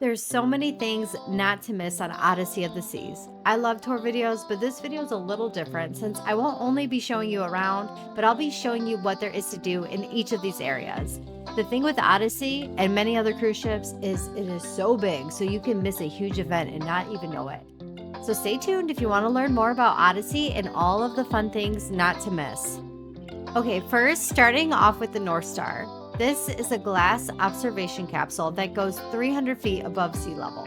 There's so many things not to miss on Odyssey of the Seas. I love tour videos, but this video is a little different since I won't only be showing you around, but I'll be showing you what there is to do in each of these areas. The thing with Odyssey and many other cruise ships is it is so big, so you can miss a huge event and not even know it. So stay tuned if you want to learn more about Odyssey and all of the fun things not to miss. Okay, first, starting off with the North Star. This is a glass observation capsule that goes 300 feet above sea level.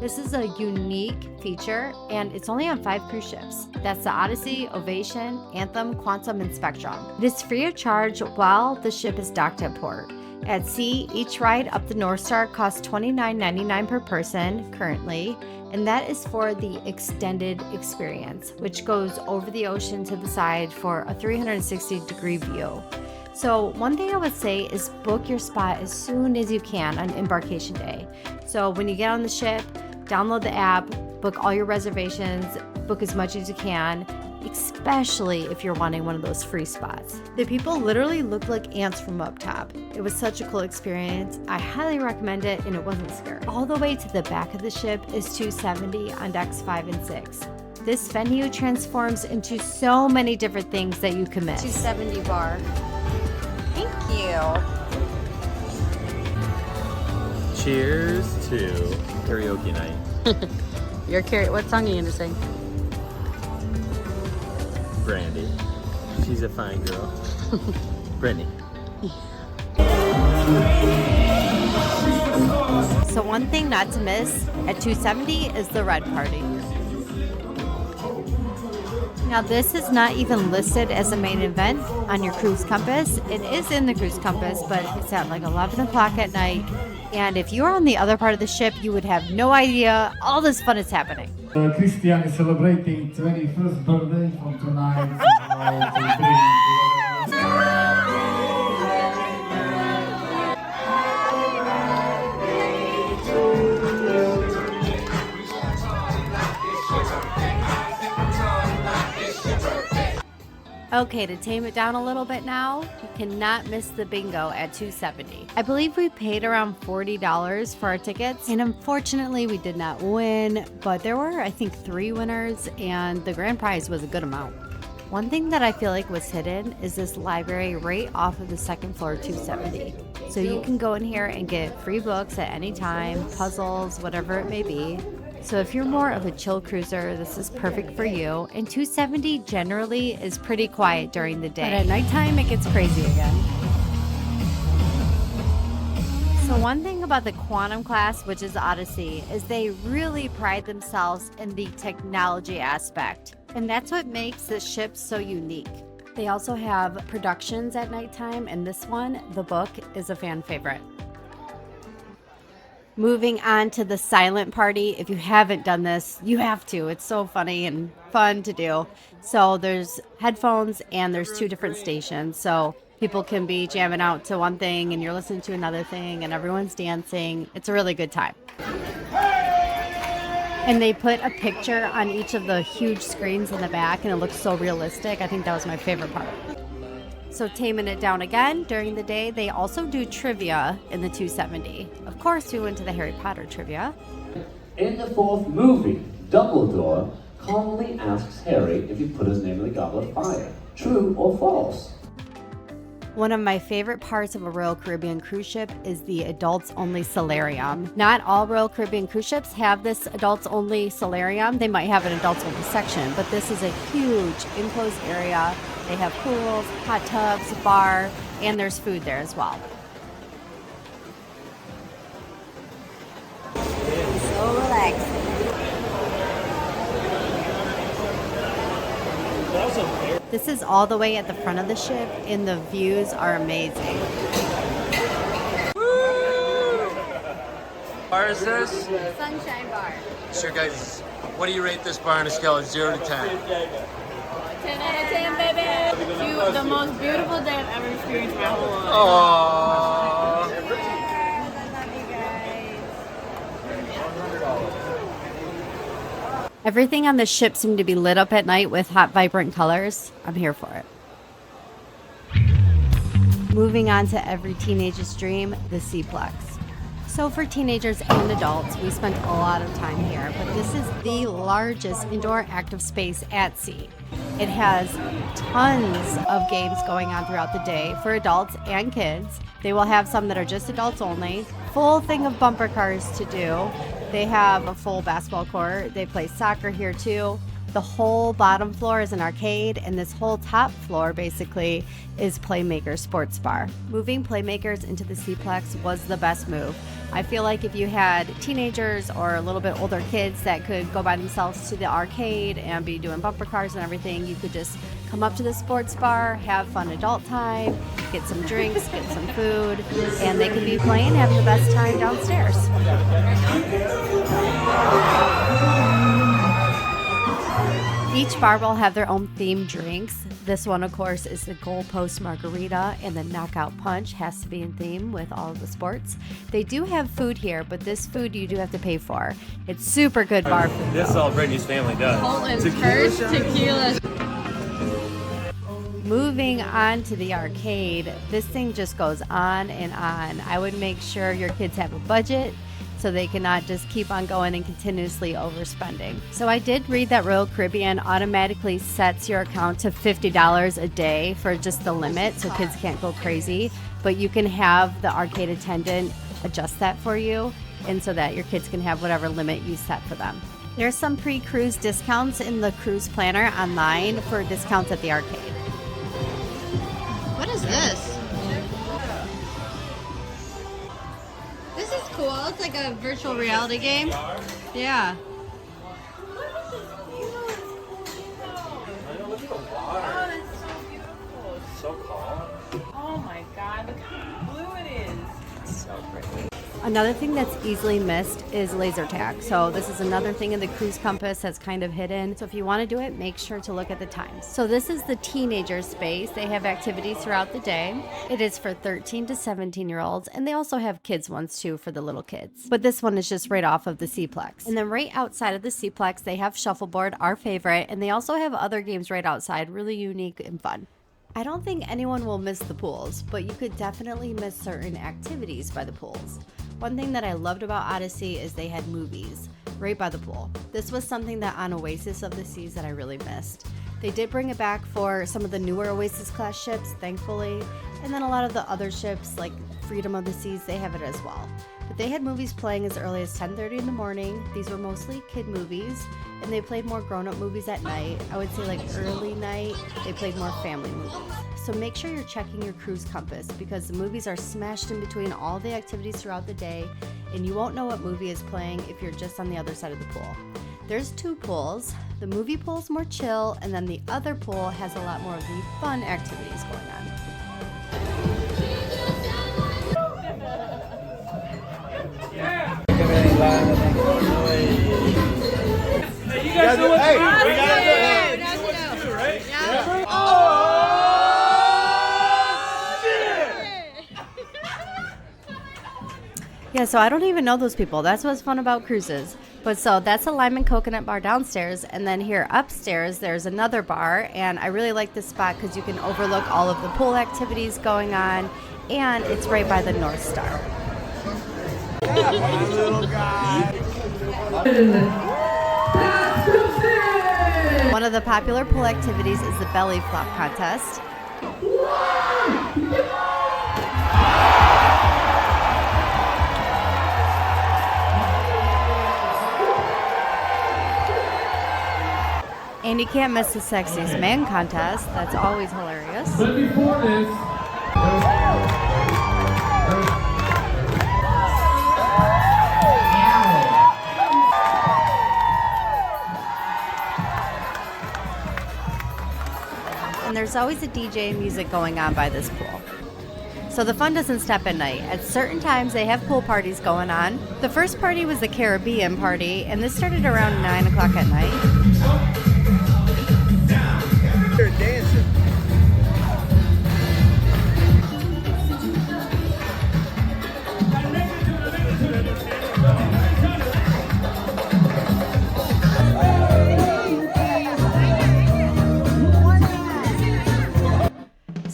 This is a unique feature, and it's only on 5 cruise ships. That's the Odyssey, Ovation, Anthem, Quantum, and Spectrum. It is free of charge while the ship is docked at port. At sea, each ride up the North Star costs $29.99 per person currently, and that is for the extended experience, which goes over the ocean to the side for a 360-degree view. So one thing I would say is book your spot as soon as you can on embarkation day. So when you get on the ship, download the app, book all your reservations, book as much as you can, especially if you're wanting one of those free spots. The people literally looked like ants from up top. It was such a cool experience. I highly recommend it, and it wasn't scary. All the way to the back of the ship is 270 on decks 5 and 6. This venue transforms into so many different things that you can miss. 270 bar. Thank you. Cheers to karaoke night. What song are you gonna sing? Brandy. She's a fine girl. Brittany. So one thing not to miss at 270 is the red party. Now this is not even listed as a main event on your cruise compass. It is in the cruise compass, but it's at like 11 o'clock at night. And if you're on the other part of the ship, you would have no idea all this fun is happening. Christian is celebrating 21st birthday from tonight. Okay, to tame it down a little bit now, you cannot miss the bingo at 270. I believe we paid around $40 for our tickets, and unfortunately we did not win, but there were, I think, 3 winners, and the grand prize was a good amount. One thing that I feel like was hidden is this library right off of the second floor of 270. So you can go in here and get free books at any time, puzzles, whatever it may be. So if you're more of a chill cruiser, this is perfect for you. And 270 generally is pretty quiet during the day. But at nighttime, it gets crazy again. So one thing about the Quantum class, which is Odyssey, is they really pride themselves in the technology aspect. And that's what makes this ship so unique. They also have productions at nighttime, and this one, the book, is a fan favorite. Moving on to the silent party. If you haven't done this, you have to. It's so funny and fun to do. So there's headphones and there's 2 different stations. So people can be jamming out to one thing and you're listening to another thing and everyone's dancing. It's a really good time. And they put a picture on each of the huge screens in the back and it looks so realistic. I think that was my favorite part. So taming it down again, during the day, they also do trivia in the 270. Of course, we went to the Harry Potter trivia. In the 4th movie, Dumbledore calmly asks Harry if he put his name in the Goblet of Fire. True or false? One of my favorite parts of a Royal Caribbean cruise ship is the adults only solarium. Not all Royal Caribbean cruise ships have this adults only solarium. They might have an adults only section, but this is a huge enclosed area. They have pools, hot tubs, bar, and there's food there as well. So relaxing. This is all the way at the front of the ship, and the views are amazing. Bar is this? Sunshine bar. Sure, guys. What do you rate this bar on a scale of 0 to 10? 10 out of 10, baby! The most beautiful day I've ever experienced in my whole life. Aww. I love you guys. Everything on the ship seemed to be lit up at night with hot, vibrant colors. I'm here for it. Moving on to every teenager's dream, the Plex. So for teenagers and adults, we spent a lot of time here, but this is the largest indoor active space at sea. It has tons of games going on throughout the day for adults and kids. They will have some that are just adults only. Full thing of bumper cars to do. They have a full basketball court. They play soccer here too. The whole bottom floor is an arcade, and this whole top floor basically is Playmakers Sports Bar. Moving Playmakers into the Plex was the best move. I feel like if you had teenagers or a little bit older kids that could go by themselves to the arcade and be doing bumper cars and everything, you could just come up to the sports bar, have fun adult time, get some drinks, get some food, and they could be playing, having the best time downstairs. Each bar will have their own themed drinks. This one, of course, is the goalpost margarita, and the knockout punch has to be in theme with all of the sports. They do have food here, but this food you do have to pay for. It's super good bar food. This is all Brittany's family does. Poland first tequila. Moving on to the arcade, this thing just goes on and on. I would make sure your kids have a budget, so they cannot just keep on going and continuously overspending. So I did read that Royal Caribbean automatically sets your account to $50 a day for just the limit, so kids can't go crazy. But you can have the arcade attendant adjust that for you, and so that your kids can have whatever limit you set for them. There's some pre-cruise discounts in the cruise planner online for discounts at the arcade. What is this? This is cool. It's like a virtual reality game. Yeah. Oh my god, look how blue it is. So pretty. Another thing that's easily missed is laser tag. So this is another thing in the cruise compass that's kind of hidden. So if you want to do it, make sure to look at the times. So this is the teenager space. They have activities throughout the day. It is for 13 to 17-year-olds, and they also have kids ones too for the little kids. But this one is just right off of the Plex. And then right outside of the Plex, they have shuffleboard, our favorite, and they also have other games right outside, really unique and fun. I don't think anyone will miss the pools, but you could definitely miss certain activities by the pools. One thing that I loved about Odyssey is they had movies right by the pool. This was something that on Oasis of the Seas that I really missed. They did bring it back for some of the newer Oasis class ships, thankfully, and then a lot of the other ships like Freedom of the Seas, they have it as well. But they had movies playing as early as 10:30 in the morning. These were mostly kid movies, and they played more grown-up movies at night. I would say like early night, they played more family movies. So make sure you're checking your cruise compass because the movies are smashed in between all the activities throughout the day, and you won't know what movie is playing if you're just on the other side of the pool. There's two pools. The movie pool is more chill, and then the other pool has a lot more of the fun activities going on. You guys know what to do. We gotta do it, right? Yeah. Yeah, so I don't even know those people. That's what's fun about cruises. But so that's a lime and coconut bar downstairs, and then here upstairs there's another bar, and I really like this spot because you can overlook all of the pool activities going on, and it's right by the North Star. One of the popular pool activities is the belly flop contest. And you can't miss the Sexiest Man Contest. That's always hilarious. But before this, And there's always a DJ and music going on by this pool. So the fun doesn't stop at night. At certain times, they have pool parties going on. The first party was the Caribbean party, and this started around 9 o'clock at night. They're dancing.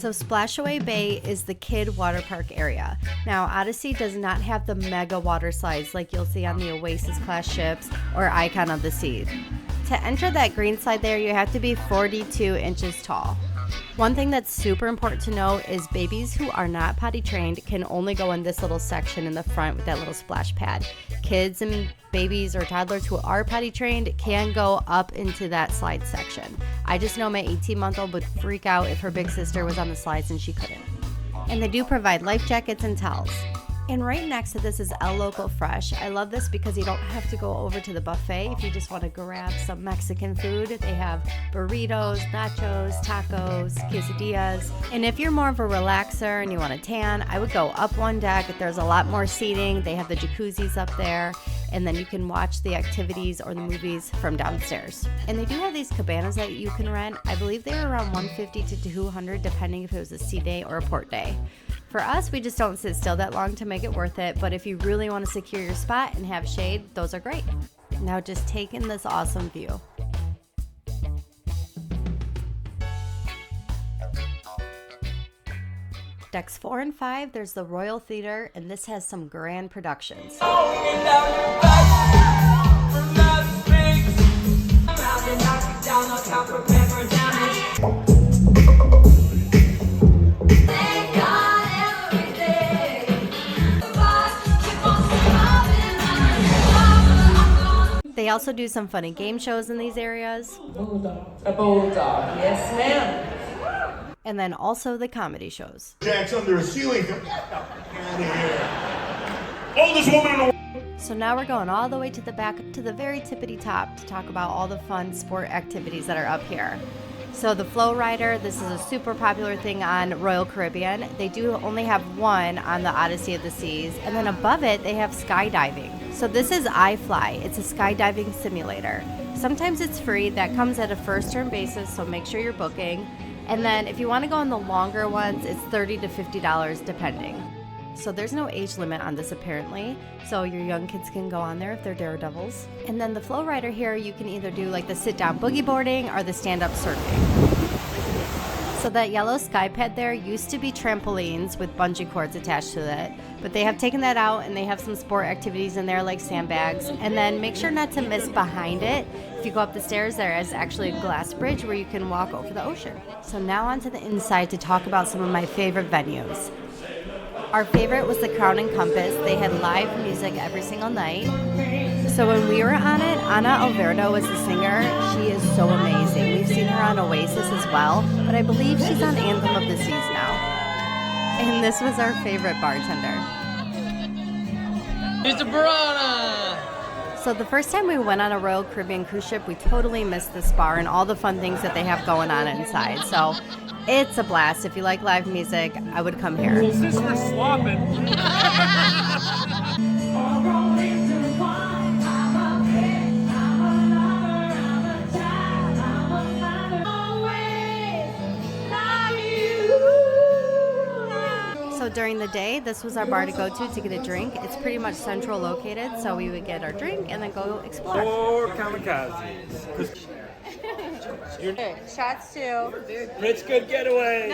So Splashaway Bay is the kid water park area. Now Odyssey does not have the mega water slides like you'll see on the Oasis class ships or Icon of the Seas. To enter that green slide there, you have to be 42 inches tall. One thing that's super important to know is babies who are not potty trained can only go in this little section in the front with that little splash pad. Kids and babies or toddlers who are potty trained can go up into that slide section. I just know my 18-month-old would freak out if her big sister was on the slides and she couldn't. And they do provide life jackets and towels. And right next to this is El Local Fresh. I love this because you don't have to go over to the buffet if you just want to grab some Mexican food. They have burritos, nachos, tacos, quesadillas. And if you're more of a relaxer and you want to tan, I would go up one deck. There's a lot more seating. They have the jacuzzis up there. And then you can watch the activities or the movies from downstairs. And they do have these cabanas that you can rent. I believe they're around $150 to $200 depending if it was a sea day or a port day. For us, we just don't sit still that long to make it worth it, but if you really want to secure your spot and have shade, those are great. Now just take in this awesome view. Decks 4 and 5, there's the Royal Theater, and this has some grand productions. They also do some funny game shows in these areas. A bulldog, yes ma'am. And then also the comedy shows. Jack's under a ceiling. Get out of here. Oldest woman in the world. So now we're going all the way to the back, to the very tippity top to talk about all the fun sport activities that are up here. So the flowrider, this is a super popular thing on Royal Caribbean. They do only have one on the Odyssey of the Seas. And then above it, they have skydiving. So this is Ifly. It's a skydiving simulator. Sometimes it's free. That comes at a first term basis, so make sure you're booking. And then if you want to go on the longer ones, it's $30 to $50 depending. So there's no age limit on this apparently. So your young kids can go on there if they're daredevils. And then the flow rider here, you can either do like the sit down boogie boarding or the stand up surfing. So that yellow sky pad there used to be trampolines with bungee cords attached to it, but they have taken that out and they have some sport activities in there like sandbags. And then make sure not to miss behind it. If you go up the stairs, there is actually a glass bridge where you can walk over the ocean. So now onto the inside to talk about some of my favorite venues. Our favorite was the Crown and Compass. They had live music every single night. So when we were on it, Alverdo was the singer. She is so amazing. We've seen her on Oasis as well, but I believe she's on Anthem of the Seas now. And this was our favorite bartender. Mr. Piranha! So the first time we went on a Royal Caribbean cruise ship, we totally missed this bar and all the fun things that they have going on inside. So it's a blast. If you like live music, I would come here. Is this for swapping? So during the day, this was our bar to go to get a drink. It's pretty much central located, so we would get our drink and then go explore. Or kamikazes. Shots too. Rich good getaway.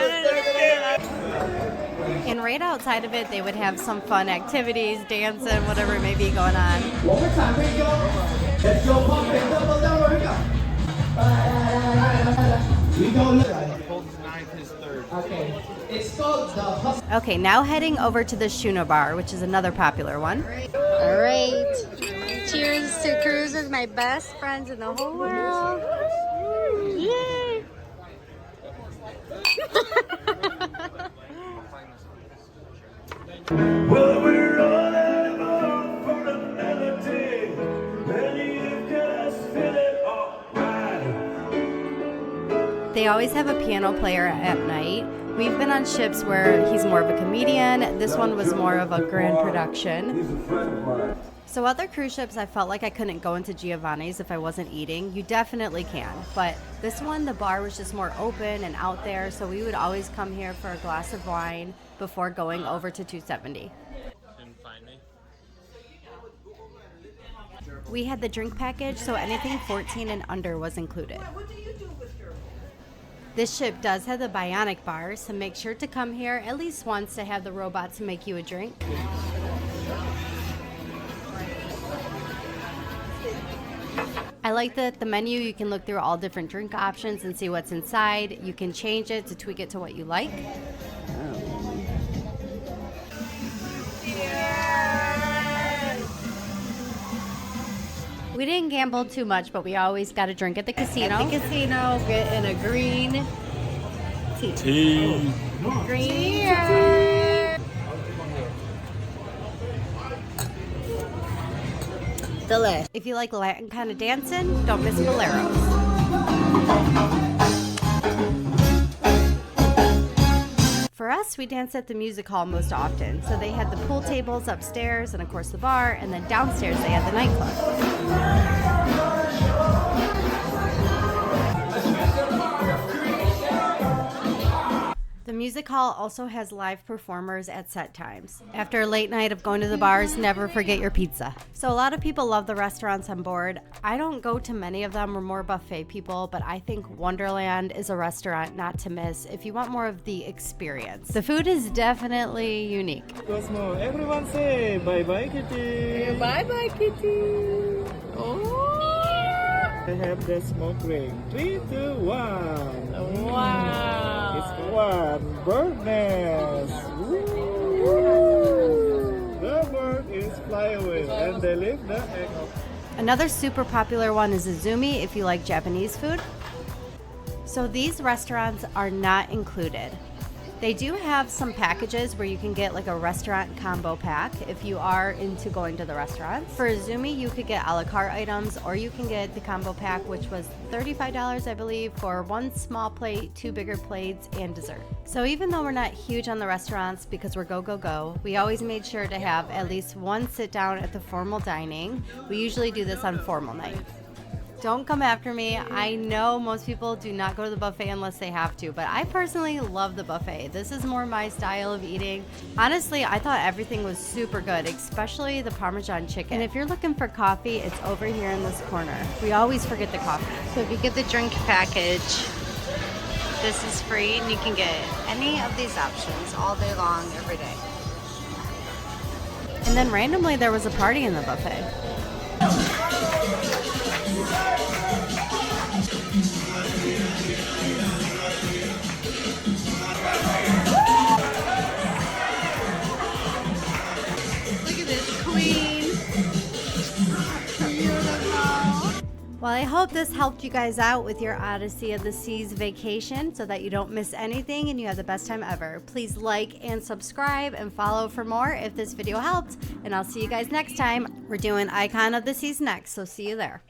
And right outside of it, they would have some fun activities, dancing, whatever may be going on. One more time, here you go. Let's go pump it, double down, where we go. We go. Okay. It's called the Hustle. Okay, now heading over to the Shooner bar, which is another popular one. All right. Cheers to cruise with my best friends in the whole world. Yay! Well, we're all out of for another day. Ready to just feel it all right. They always have a piano player at night. We've been on ships where he's more of a comedian. This one was more of a grand production. So other cruise ships, I felt like I couldn't go into Giovanni's if I wasn't eating. You definitely can. But this one, the bar was just more open and out there. So we would always come here for a glass of wine before going over to 270. Didn't find me. We had the drink package, so anything 14 and under was included. This ship does have the Bionic bar, so make sure to come here at least once to have the robot to make you a drink. I like that the menu, you can look through all different drink options and see what's inside. You can change it to tweak it to what you like. We didn't gamble too much, but we always got a drink at the casino. At the casino, getting a green tea. Green tea. Delish. If you like Latin kind of dancing, don't miss Boleros. For us, we danced at the music hall most often. So they had the pool tables upstairs and of course the bar, and then downstairs they had the nightclub. The music hall also has live performers at set times. After a late night of going to the bars, never forget your pizza. So a lot of people love the restaurants on board. I don't go to many of them, we're more buffet people, but I think Wonderland is a restaurant not to miss if you want more of the experience. The food is definitely unique. Cosmo, everyone say bye-bye, kitty. Bye-bye, kitty. I have the smoke ring. 3, 2, 1. Wow. It's one bird nest. Woo. The bird is fly away and they leave the egg. Another super popular one is Izumi if you like Japanese food. So these restaurants are not included. They do have some packages where you can get like a restaurant combo pack if you are into going to the restaurants. For Izumi, you could get a la carte items, or you can get the combo pack, which was $35, I believe, for one small plate, 2 bigger plates, and dessert. So even though we're not huge on the restaurants because we're go, we always made sure to have at least one sit down at the formal dining. We usually do this on formal night. Don't come after me. I know most people do not go to the buffet unless they have to, but I personally love the buffet. This is more my style of eating. Honestly, I thought everything was super good, especially the Parmesan chicken. And if you're looking for coffee, it's over here in this corner. We always forget the coffee. So if you get the drink package, this is free and you can get any of these options all day long, every day. And then randomly there was a party in the buffet. Look at this queen. Well, I hope this helped you guys out with your Odyssey of the Seas vacation so that you don't miss anything and you have the best time ever. Please like and subscribe and follow for more if this video helped. And I'll see you guys next time. We're doing Icon of the Seas next, so see you there.